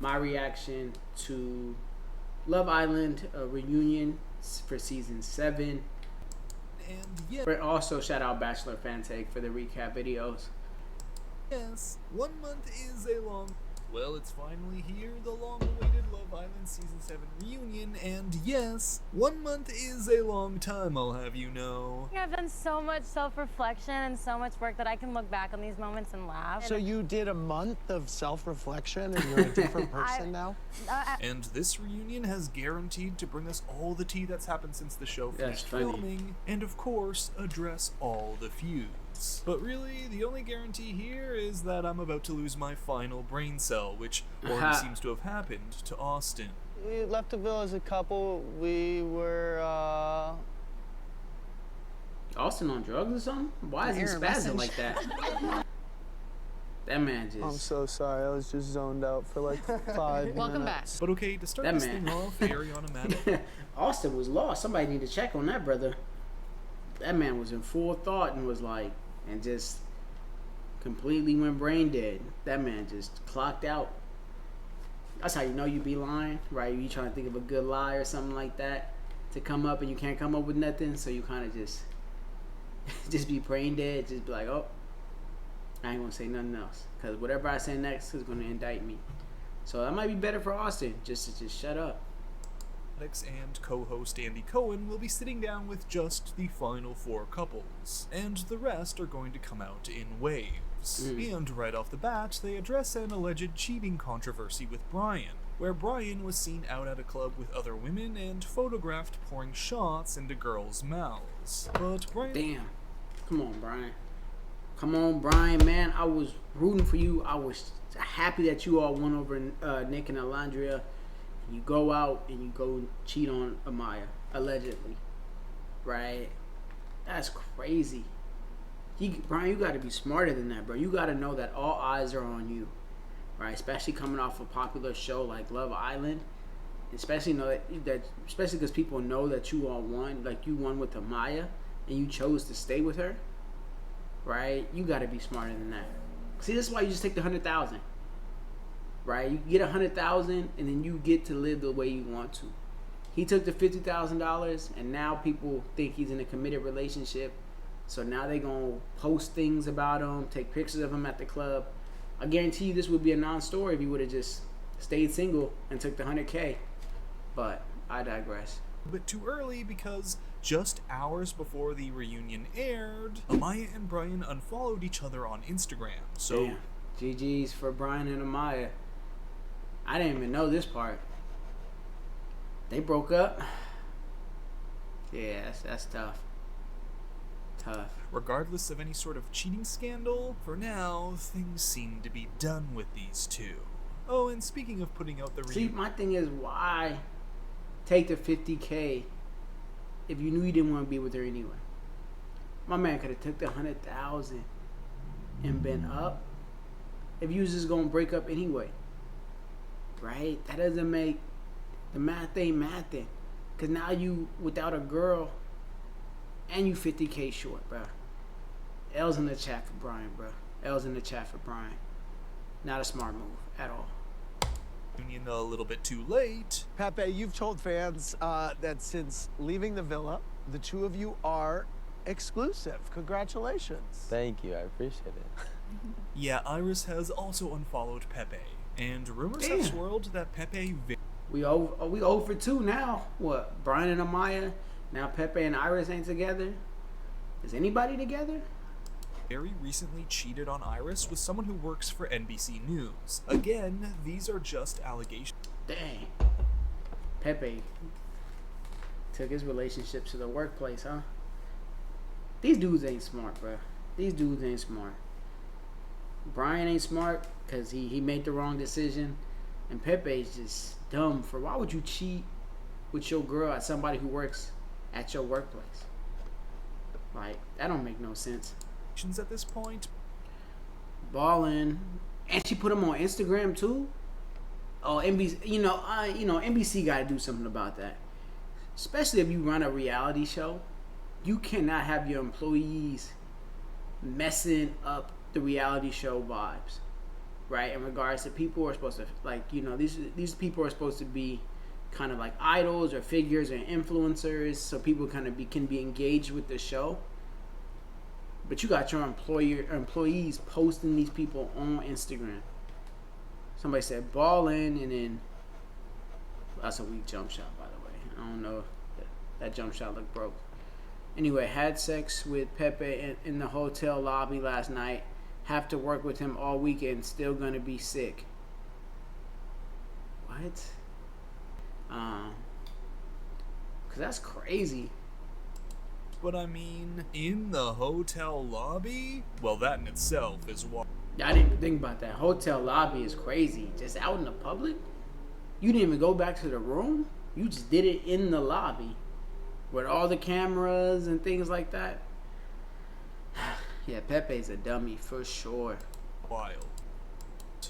my reaction to Love Island reunion for season 7. And yes, But also shout out Bachelor Fan Take for the recap videos. 1 month is a long... Well, it's finally here, the long-awaited Love Island Season 7 reunion, and yes, 1 month is a long time, I'll have you know. I've done so much self-reflection and so much work that I can look back on these moments and laugh. So you did a month of self-reflection and you're a different person now? And this reunion has guaranteed to bring us all the tea that's happened since the show finished filming, and of course, address all the feuds. But really, the only guarantee here is that I'm about to lose my final brain cell, which already seems to have happened to Austin. We left the villa as a couple. We were, Austin on drugs or something? Why is he spazzing like that? That man just... I'm so sorry. I was just zoned out for like 5 minutes. Welcome back. But okay, to start this thing off, Ariana Madden. Austin was lost. Somebody need to check on that brother. That man was in full thought and was like, and just completely went brain dead. That man just clocked out. That's how you know you be lying, right? You trying to think of a good lie or something like that to come up and you can't come up with nothing, so you kind of just be brain dead, just be like, oh, I ain't gonna say nothing else, because whatever I say next is gonna indict me. So that might be better for Austin, just to shut up. And co-host Andy Cohen will be sitting down with just the final 4 couples, and the rest are going to come out in waves. And right off the bat, they address an alleged cheating controversy with Brian, where Brian was seen out at a club with other women and photographed pouring shots into girls' mouths. But Brian... Damn. Come on, Brian. Come on, Brian, man. I was rooting for you. I was happy that you all won over Nick and Alondria. You go out and you go cheat on Amaya, allegedly, right? That's crazy. Brian, you got to be smarter than that, bro. You got to know that all eyes are on you, right? Especially coming off a popular show like Love Island. Especially especially because people know that you all won, like you won with Amaya, and you chose to stay with her, right? You got to be smarter than that. See, this is why you just take the 100,000. Right, you get 100,000 and then you get to live the way you want to. He took the $50,000 and now people think he's in a committed relationship. So now they gonna post things about him, take pictures of him at the club. I guarantee you this would be a non-story if he would have just stayed single and took the 100K. But I digress. A bit too early because just hours before the reunion aired, Amaya and Brian unfollowed each other on Instagram. So damn. GG's for Brian and Amaya. I didn't even know this part. They broke up. Yeah, that's tough. Tough. Regardless of any sort of cheating scandal, for now, things seem to be done with these two. Oh, and speaking of putting out the See, my thing is, why take the 50K if you knew you didn't want to be with her anyway? My man could have took the 100,000 and been up if you was just gonna break up anyway. Right? That doesn't make the math ain't mathing. Cause now you without a girl and you 50K short, bro. L's in the chat for Brian, bro. L's in the chat for Brian. Not a smart move at all. Union a little bit too late. Pepe, you've told fans that since leaving the villa, the two of you are exclusive. Congratulations. Thank you, I appreciate it. Yeah, Iris has also unfollowed Pepe, and rumors have swirled that Pepe we over 2 now. What? Brian and Amaya. Now Pepe and Iris ain't together. Is anybody together? very recently cheated on Iris with someone who works for NBC News. Again, these are just allegations. Dang. Pepe took his relationship to the workplace, huh? These dudes ain't smart, bro. These dudes ain't smart. Brian ain't smart because he made the wrong decision. And Pepe's just dumb for why would you cheat with your girl at somebody who works at your workplace? Like, that don't make no sense. At this point, ballin', and she put him on Instagram too. Oh, NBC, NBC got to do something about that. Especially if you run a reality show, you cannot have your employees messing up the reality show vibes. right? In regards to people who are supposed to, like, you know, these people are supposed to be kind of like idols or figures or influencers, so people kind of can be engaged with the show. But you got your employees posting these people on Instagram. Somebody said ballin', and then that's a weak jump shot, by the way. I don't know if that jump shot looked broke. Anyway, had sex with Pepe in the hotel lobby last night. Have to work with him all weekend. Still gonna be sick. What? Cause that's crazy. But I mean, in the hotel lobby? Well, that in itself is why. I didn't even think about that. Hotel lobby is crazy. Just out in the public? You didn't even go back to the room? You just did it in the lobby. With all the cameras and things like that. Yeah, Pepe's a dummy for sure. Wild.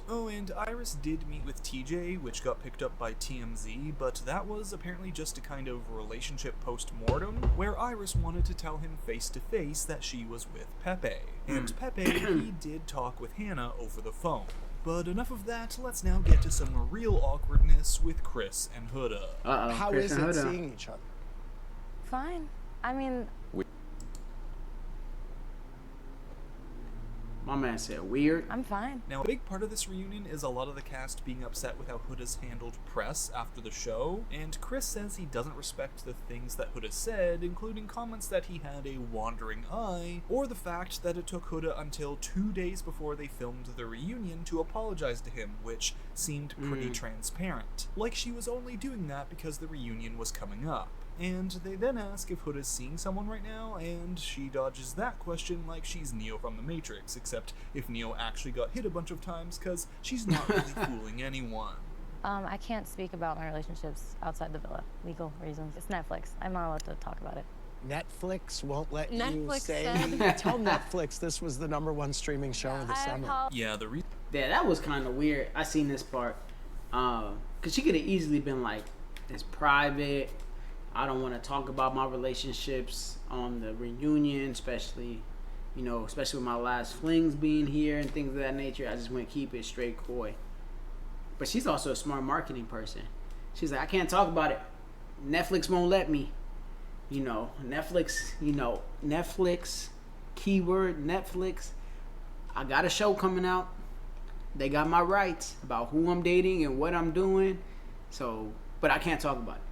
Oh, and Iris did meet with TJ, which got picked up by TMZ, but that was apparently just a kind of relationship post-mortem, where Iris wanted to tell him face-to-face that she was with Pepe. And Pepe, he did talk with Hannah over the phone. But enough of that, let's now get to some real awkwardness with Chris and Huda. Uh-oh. How Chris is and it Huda. seeing each other? Fine. I mean, My man said weird. I'm fine. Now, a big part of this reunion is a lot of the cast being upset with how Huda's handled press after the show, and Chris says he doesn't respect the things that Huda said, including comments that he had a wandering eye, or the fact that it took Huda until 2 days before they filmed the reunion to apologize to him, which seemed pretty transparent. Like she was only doing that because the reunion was coming up. And they then ask if Huda's seeing someone right now, and she dodges that question like she's Neo from The Matrix, except if Neo actually got hit a bunch of times, because she's not really fooling anyone. I can't speak about my relationships outside the villa. Legal reasons. It's Netflix. I'm not allowed to talk about it. Netflix won't let you Netflix say. said- Tell Netflix this was the #1 streaming show of the summer. Yeah, the reason Yeah, that was kind of weird. I seen this part. Because she could have easily been like, it's private. I don't want to talk about my relationships on the reunion, especially with my last flings being here and things of that nature. I just want to keep it straight coy. But she's also a smart marketing person. She's like, I can't talk about it. Netflix won't let me. Netflix, keyword Netflix. I got a show coming out. They got my rights about who I'm dating and what I'm doing. So, but I can't talk about it.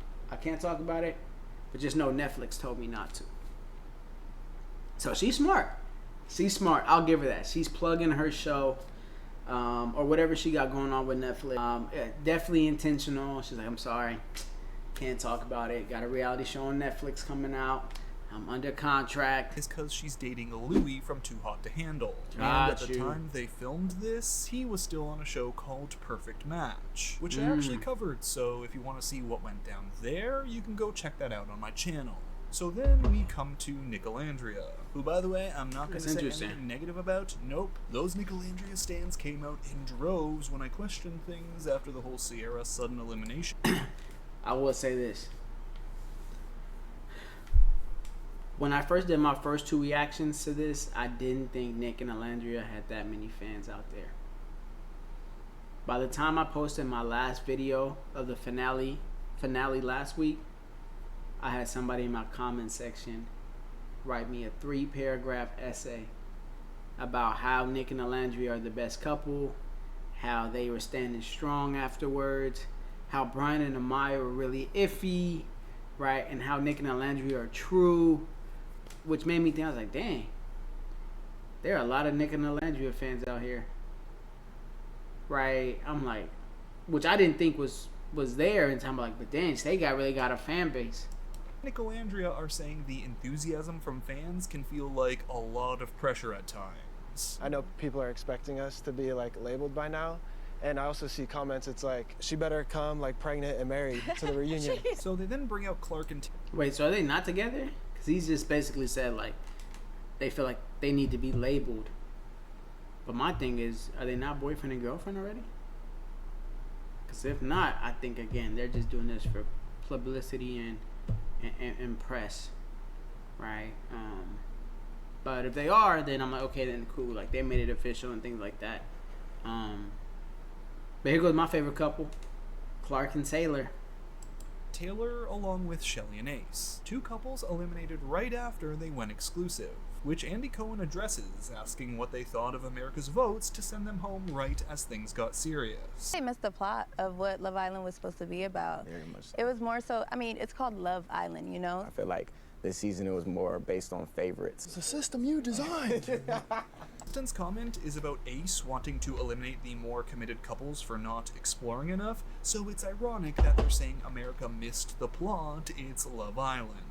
But just know Netflix told me not to. So she's smart. I'll give her that. She's plugging her show, or whatever she got going on with Netflix. Definitely intentional. She's like, I'm sorry, can't talk about it. Got a reality show on Netflix coming out. I'm under contract. is because she's dating Louis from Too Hot to Handle. And Got at the you. time they filmed this, he was still on a show called Perfect Match, which I actually covered, so if you want to see what went down there, you can go check that out on my channel. So then we come to Nicolandria, who, by the way, I'm not going That's to say interesting. anything negative about. Nope. Those Nicolandria stands came out in droves when I questioned things after the whole Sierra sudden elimination. I will say this. When I first did my first 2 reactions to this, I didn't think Nick and Alandria had that many fans out there. By the time I posted my last video of the finale last week, I had somebody in my comment section write me a 3-paragraph essay about how Nick and Alandria are the best couple, how they were standing strong afterwards, how Brian and Amaya were really iffy, right, and how Nick and Alandria are true, which made me think, I was like, dang, there are a lot of Nick and Alandria fans out here, right? I'm like, which I didn't think was there in time, like, but dang, they really got a fan base. Nicolandria are saying the enthusiasm from fans can feel like a lot of pressure at times. I know people are expecting us to be like labeled by now, and I also see comments. It's like she better come like pregnant and married to the reunion. So they then bring out Clark and Wait, so are they not together? Because he's just basically said, like, they feel like they need to be labeled. But my thing is, are they not boyfriend and girlfriend already? Because if not, I think, again, they're just doing this for publicity and press, right? But if they are, then I'm like, okay, then cool. Like, they made it official and things like that. But here goes my favorite couple, Clark and Taylor. Taylor along with Shelly and Ace, two couples eliminated right after they went exclusive, which Andy Cohen addresses, asking what they thought of America's votes to send them home right as things got serious. They missed the plot of what Love Island was supposed to be about. Very much so. It was more so, I mean, it's called Love Island, you know? I feel like this season it was more based on favorites. It's a system you designed. Austin's comment is about Ace wanting to eliminate the more committed couples for not exploring enough, so it's ironic that they're saying America missed the plot, it's Love Island.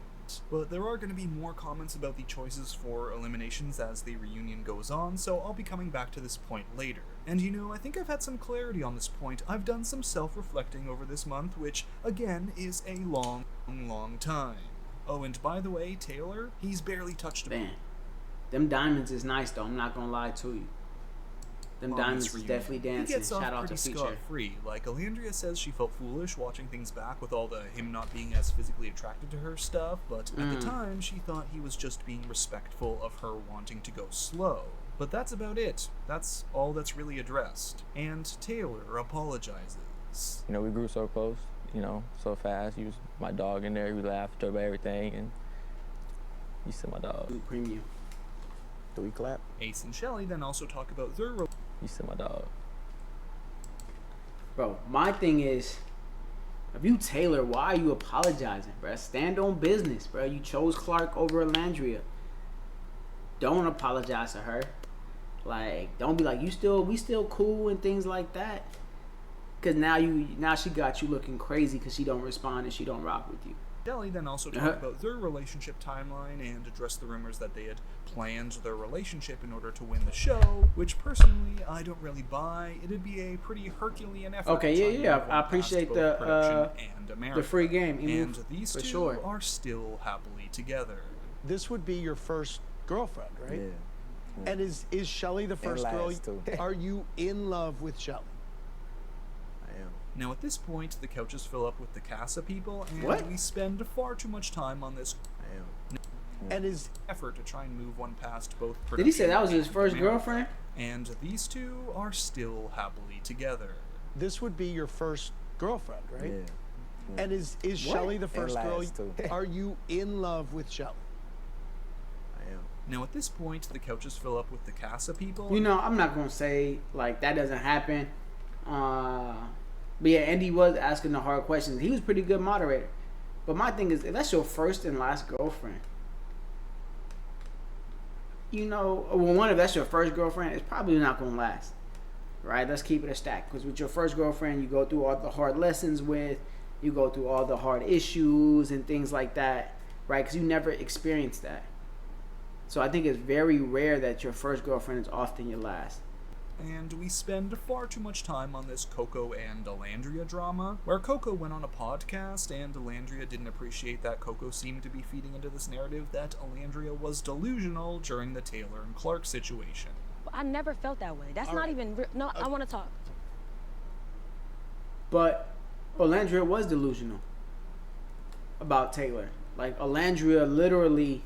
But there are going to be more comments about the choices for eliminations as the reunion goes on, so I'll be coming back to this point later. And you know, I think I've had some clarity on this point. I've done some self-reflecting over this month, which, again, is a long, long time. Oh, and by the way, Taylor, he's barely touched me. Man, them diamonds is nice though. I'm not gonna lie to you. Them On diamonds this is reunion. definitely He dancing. gets off Shout out to pretty Future. scot-free. Like, Alandria says she felt foolish watching things back with all the him not being as physically attracted to her stuff, but at the time she thought he was just being respectful of her wanting to go slow. But that's about it. That's all that's really addressed. And Taylor apologizes. You know, we grew so close, you know, so fast. You was my dog in there. We laughed about everything, and you said my dog. Premium. Do we clap? Ace and Shelly then also talk about their You said my dog. Bro, my thing is, if you Taylor, why are you apologizing, bro? Stand on business, bro. You chose Clark over Alandria. Don't apologize to her. Like, don't be like, we still cool and things like that. Cause now she got you looking crazy because she don't respond and she don't rock with you. Shelly then also talked about their relationship timeline and addressed the rumors that they had planned their relationship in order to win the show, which personally I don't really buy. It'd be a pretty Herculean effort. Okay, trying to yeah. move I one appreciate past both the production and America. free game. And these for two sure. are still happily together. This would be your first girlfriend, right? Yeah. And is Shelly the first girl? last, too. Are you in love with Shelly? I am. Now at this point, the couches fill up with the Casa people, and What? we spend far too much time on this I am. And is effort to try and move one past both production Did he say that was his and first America. girlfriend? And these two are still happily together. this would be your first girlfriend, right? Yeah. And is Shelly the first girl? last, too. Are you in love with Shelly? I am. Now at this point, the couches fill up with the Casa people. You know, I'm not gonna say like that doesn't happen. But yeah, Andy was asking the hard questions. He was a pretty good moderator. But my thing is, if that's your first and last girlfriend, you know, well, one, if that's your first girlfriend, it's probably not gonna last, right? Let's keep it a stack. Because with your first girlfriend, you go through all the hard lessons with, you go through all the hard issues and things like that, right? Because you never experienced that. So I think it's very rare that your first girlfriend is often your last. And we spend far too much time on this Coco and Alandria drama, where Coco went on a podcast and Alandria didn't appreciate that Coco seemed to be feeding into this narrative that Alandria was delusional during the Taylor and Clark situation. I never felt that way. That's All not right. even real. No, I want to talk. But Alandria was delusional about Taylor. Like Alandria literally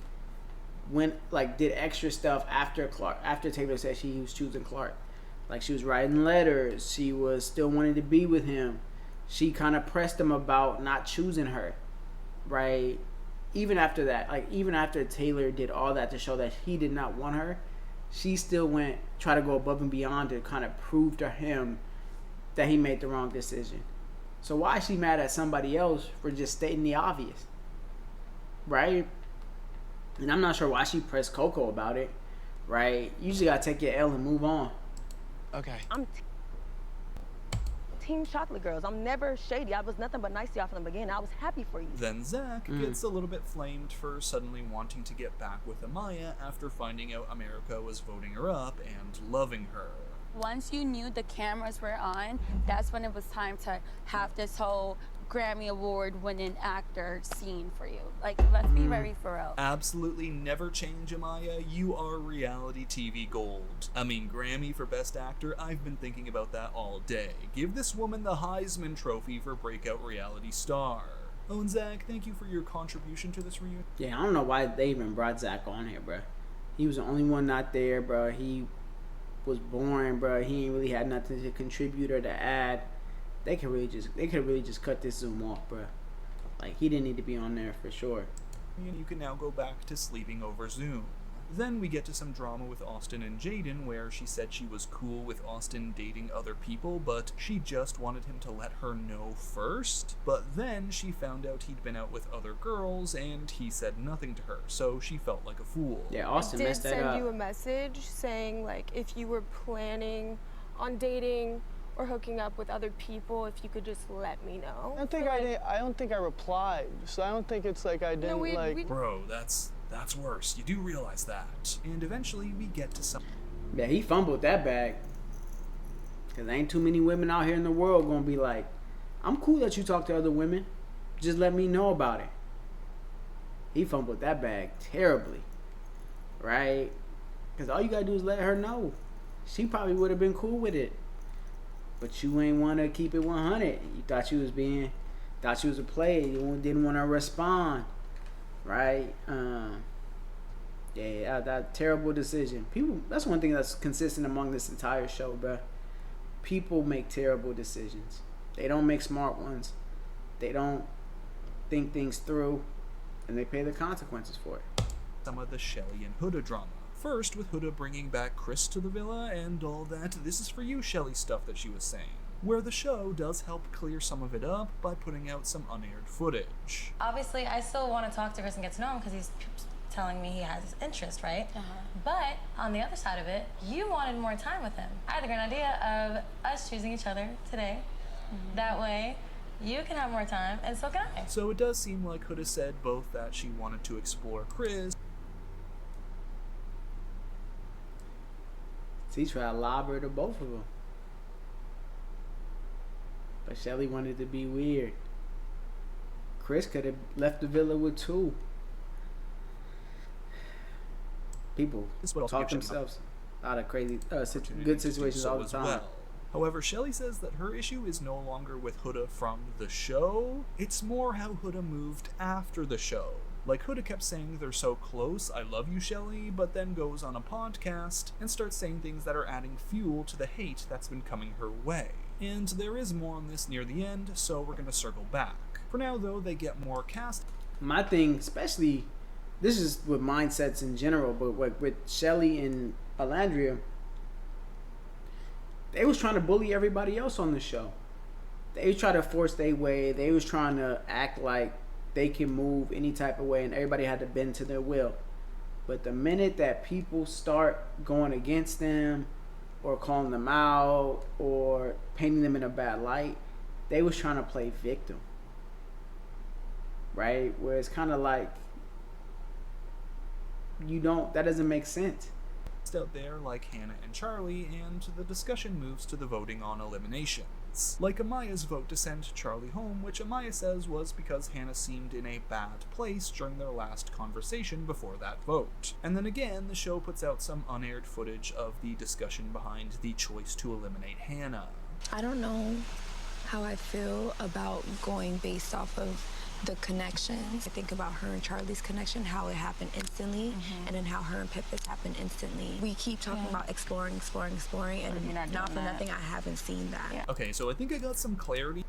did extra stuff after Taylor said she was choosing Clark. Like she was writing letters. She was still wanting to be with him. She kind of pressed him about not choosing her, right? Even after that, like even after Taylor did all that to show that he did not want her, she still try to go above and beyond to kind of prove to him that he made the wrong decision. So why is she mad at somebody else for just stating the obvious, right? And I'm not sure why she pressed Coco about it, right? You just gotta take your L and move on. Okay. I'm Team Chocolate Girls. I'm never shady. I was nothing but nice to y'all from the beginning. I was happy for you. Then Zach gets a little bit flamed for suddenly wanting to get back with Amaya after finding out America was voting her up and loving her. Once you knew the cameras were on, that's when it was time to have this whole Grammy Award winning actor scene for you. Like, let's be very for real. Absolutely never change, Amaya. You are reality TV gold. I mean, Grammy for Best Actor, I've been thinking about that all day. Give this woman the Heisman Trophy for Breakout Reality Star. Oh, and Zach, thank you for your contribution to this reunion. Yeah, I don't know why they even brought Zach on here, bro. He was the only one not there, bro. He was boring, bro. He ain't really had nothing to contribute or to add. They could really just cut this Zoom off, bro. Like, he didn't need to be on there for sure. And you can now go back to sleeping over Zoom. Then we get to some drama with Austin and Jaden, where she said she was cool with Austin dating other people, but she just wanted him to let her know first. But then she found out he'd been out with other girls, and he said nothing to her, so she felt like a fool. Yeah, Austin did messed that send up. you a message saying, like, if you were planning on dating or hooking up with other people, if you could just let me know. I don't think I did. I don't think I replied, so I don't think it's like I didn't like. Bro, that's worse. You do realize that. And eventually we get to some. Yeah, he fumbled that bag. Cause ain't too many women out here in the world gonna be like, I'm cool that you talk to other women. Just let me know about it. He fumbled that bag terribly. Right? Cause all you gotta do is let her know. She probably would have been cool with it. But you ain't wanna keep it 100. You thought she was a player. You didn't wanna respond. Right? Yeah, that terrible decision. People, that's one thing that's consistent among this entire show, bruh. People make terrible decisions. They don't make smart ones. They don't think things through, and they pay the consequences for it. Some of the Shelly and Huda drama. First, with Huda bringing back Chris to the villa and all that "this is for you, Shelly" stuff that she was saying, where the show does help clear some of it up by putting out some unaired footage. Obviously, I still want to talk to Chris and get to know him because he's telling me he has his interest, right? But on the other side of it, you wanted more time with him. I had the great idea of us choosing each other today. That way, you can have more time, and so can I. So it does seem like Huda said both that she wanted to explore Chris. He tried to lob her to both of them. But Shelly wanted to be weird. Chris could have left the villa with 2. People talk themselves out of crazy, good situations all the time. Well. However, Shelly says that her issue is no longer with Huda from the show. It's more how Huda moved after the show. Like, Huda kept saying they're so close, I love you, Shelly, but then goes on a podcast and starts saying things that are adding fuel to the hate that's been coming her way. And there is more on this near the end, so we're gonna circle back. For now, though, they get more cast. My thing, especially, this is with mindsets in general, but with Shelly and Alandria, they was trying to bully everybody else on the show. They was trying to force their way. They was trying to act like they can move any type of way, and everybody had to bend to their will. But the minute that people start going against them or calling them out or painting them in a bad light, they was trying to play victim. Right? Where it's kind of like, that doesn't make sense. Out there like Hannah and Charlie, and the discussion moves to the voting on eliminations. Like Amaya's vote to send Charlie home, which Amaya says was because Hannah seemed in a bad place during their last conversation before that vote. And then again, the show puts out some unaired footage of the discussion behind the choice to eliminate Hannah. I don't know how I feel about going based off of the connections. I think about her and Charlie's connection, how it happened instantly, and then how her and Pippa's happened instantly. We keep talking about exploring, and not for nothing, I haven't seen that. Yeah. Okay, so I think I got some clarity.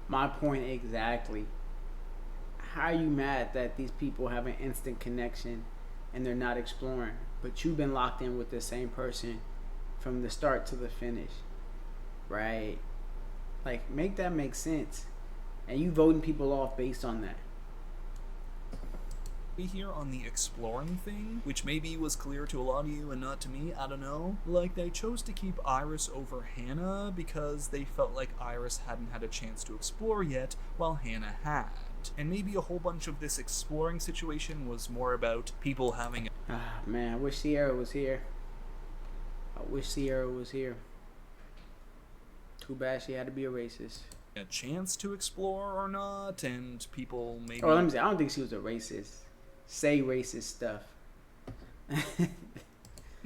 My point exactly. How are you mad that these people have an instant connection and they're not exploring, but you've been locked in with the same person from the start to the finish, right? Like, make that make sense. And you voting people off based on that. Here on the exploring thing, which maybe was clear to a lot of you and not to me, I don't know. Like, they chose to keep Iris over Hannah because they felt like Iris hadn't had a chance to explore yet, while Hannah had. And maybe a whole bunch of this exploring situation was more about people having man, I wish Sierra was here. Too bad she had to be a racist. A chance to explore or not, and people maybe... Oh, let me say, I don't think she was a racist. Say racist stuff.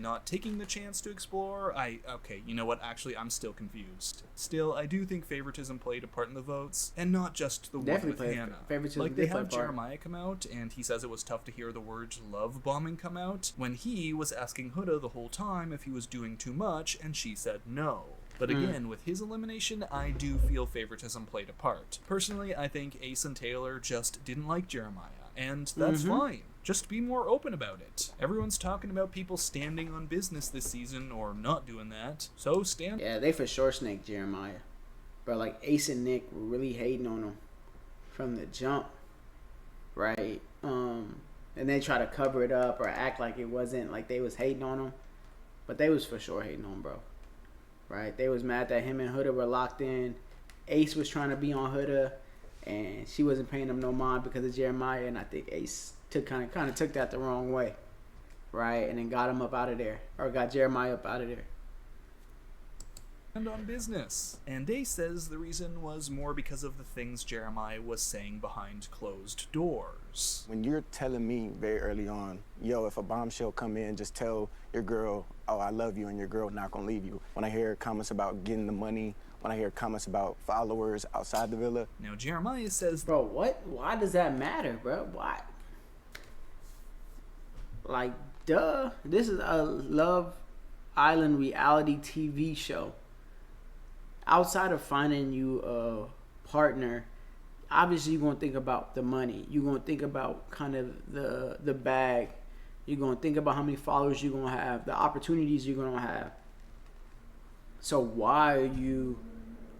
not taking the chance to explore. Okay, you know what? Actually, I'm still confused. Still, I do think favoritism played a part in the votes, and not just the one with Hannah. Favoritism Like, they did play a have part. Jeremiah come out, and he says it was tough to hear the words love bombing come out, when he was asking Huda the whole time if he was doing too much, and she said no. But again, with his elimination, I do feel favoritism played a part. Personally, I think Ace and Taylor just didn't like Jeremiah, and that's fine. Just be more open about it. Everyone's talking about people standing on business this season, or not doing that, so stand. Yeah, they for sure snaked Jeremiah. But like Ace and Nick were really hating on him from the jump, right? And they try to cover it up or act like it wasn't, like they was hating on him. But they was for sure hating on him, bro. Right? They was mad that him and Huda were locked in. Ace was trying to be on Huda, and she wasn't paying him no mind because of Jeremiah. And I think Ace kind of took that the wrong way, right? And then got him up out of there, or got Jeremiah up out of there. And on business. And Ace says the reason was more because of the things Jeremiah was saying behind closed doors. When you're telling me very early on, yo, if a bombshell come in, just tell your girl, oh, I love you, and your girl not gonna leave you. When I hear comments about getting the money, when I hear comments about followers outside the villa. Now Jeremiah says, bro, what? Why does that matter, bro? Why? Like, duh. This is a Love Island reality TV show. Outside of finding you a partner, obviously you're going to think about the money. You're going to think about kind of the bag. You're going to think about how many followers you're going to have, the opportunities you're going to have. So why are you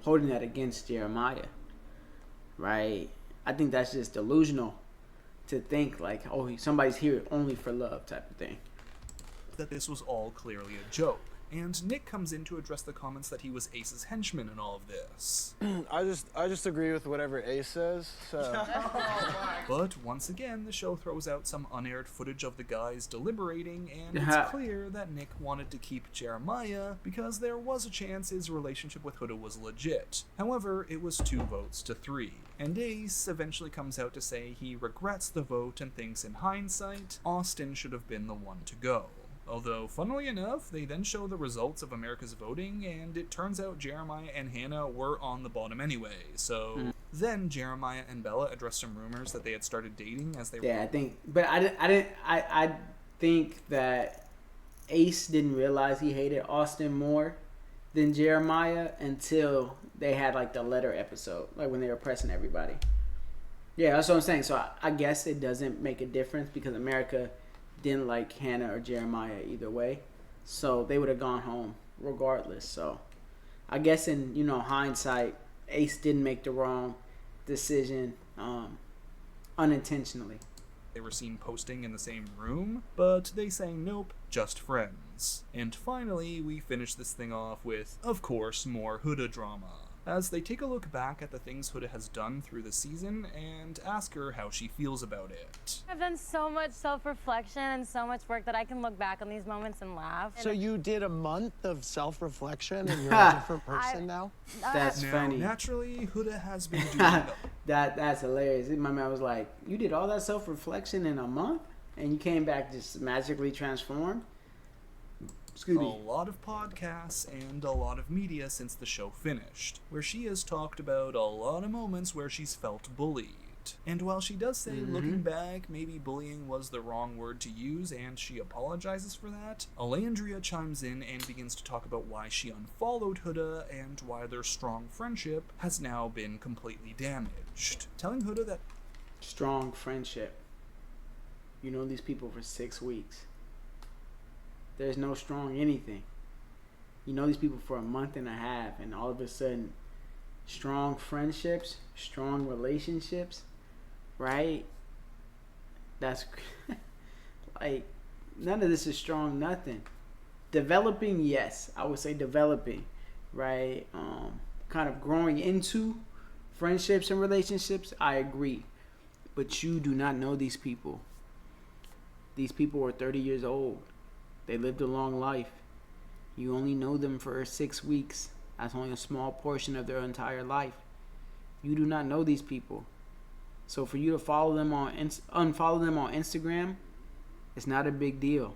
holding that against Jeremiah? Right? I think that's just delusional to think like, oh, somebody's here only for love type of thing. that this was all clearly a joke. And Nick comes in to address the comments that he was Ace's henchman in all of this. I just agree with whatever Ace says. So. But once again, the show throws out some unaired footage of the guys deliberating, and it's clear that Nick wanted to keep Jeremiah because there was a chance his relationship with Huda was legit. However, it was 2 votes to 3. And Ace eventually comes out to say he regrets the vote and thinks in hindsight, Austin should have been the one to go. Although, funnily enough, they then show the results of America's voting, and it turns out Jeremiah and Hannah were on the bottom anyway. So then Jeremiah and Bella addressed some rumors that they had started dating as they were. Yeah, I think that Ace didn't realize he hated Austin more than Jeremiah until they had like the letter episode, like when they were pressing everybody. Yeah, that's what I'm saying. So I guess it doesn't make a difference because America didn't like Hannah or Jeremiah either way, so they would have gone home regardless. So I guess in hindsight, Ace didn't make the wrong decision unintentionally. They were seen posting in the same room, but they say nope, just friends. And finally, we finish this thing off with, of course, more Huda drama, as they take a look back at the things Huda has done through the season and ask her how she feels about it. I've done so much self-reflection and so much work that I can look back on these moments and laugh. So you did a month of self-reflection and you're a different person now? That's now, funny. Naturally, Huda has been doing That's hilarious. My man was like, you did all that self-reflection in a month and you came back just magically transformed? a lot of podcasts and a lot of media since the show finished, where she has talked about a lot of moments where she's felt bullied. And while she does say, looking back, maybe bullying was the wrong word to use, and she apologizes for that, Alandria chimes in and begins to talk about why she unfollowed Huda and why their strong friendship has now been completely damaged. Telling Huda that strong friendship. You know these people for 6 weeks. There's no strong anything. You know these people for a month and a half, and all of a sudden, strong friendships, strong relationships, right? That's like, none of this is strong, nothing. Developing, yes, I would say developing, right? Kind of growing into friendships and relationships, I agree. But you do not know these people. These people are 30 years old. They lived a long life. You only know them for 6 weeks. That's only a small portion of their entire life. You do not know these people. So for you to follow them unfollow them on Instagram, it's not a big deal.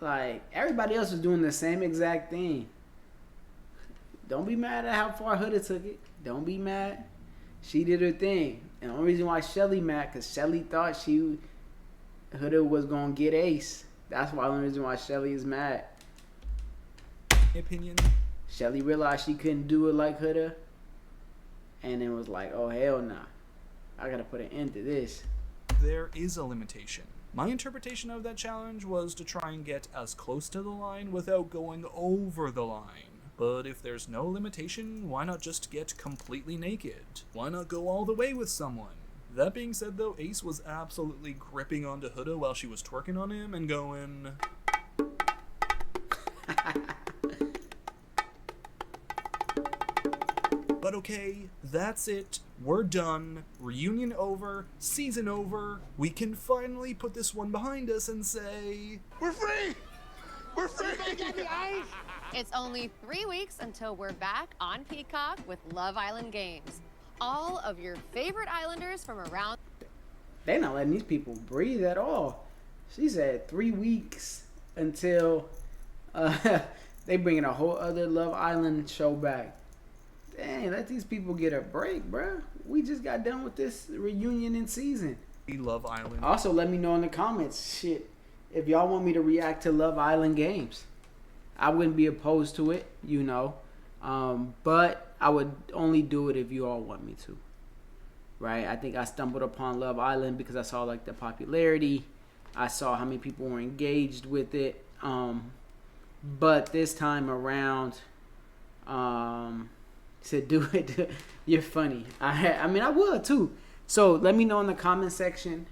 Like, everybody else was doing the same exact thing. Don't be mad at how far Huda took it. Don't be mad. She did her thing. And the only reason why Shelly mad, because Shelly thought Huda was going to get Ace. That's why the only reason why Shelly is mad. Opinion. Shelly realized she couldn't do it like Huda. And it was like, oh, hell nah. I got to put an end to this. There is a limitation. My interpretation of that challenge was to try and get as close to the line without going over the line. But if there's no limitation, why not just get completely naked? Why not go all the way with someone? That being said though, Ace was absolutely gripping onto Huda while she was twerking on him and going... But okay, that's it. We're done. Reunion over. Season over. We can finally put this one behind us and say... We're free! We're free! It's only 3 weeks until we're back on Peacock with Love Island Games. All of your favorite Islanders from around... They're not letting these people breathe at all. She said 3 weeks until they bringing a whole other Love Island show back. Dang, let these people get a break, bruh. We just got done with this reunion in season. Love Island. Also, let me know in the comments, shit, if y'all want me to react to Love Island Games. I wouldn't be opposed to it, you know. But I would only do it if you all want me to. Right? I think I stumbled upon Love Island because I saw like the popularity. I saw how many people were engaged with it. But this time around, to do it, you're funny. I mean, I would too. So let me know in the comment section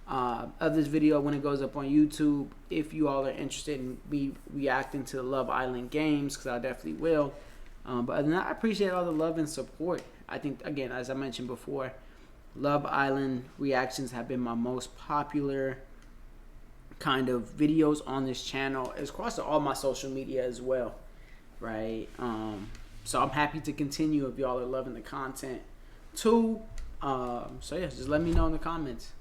of this video when it goes up on YouTube if you all are interested in me reacting to the Love Island Games, because I definitely will. But other than that, I appreciate all the love and support. I think, again, as I mentioned before, Love Island reactions have been my most popular kind of videos on this channel. It's across all my social media as well, right? So I'm happy to continue if y'all are loving the content too. So yeah, just let me know in the comments.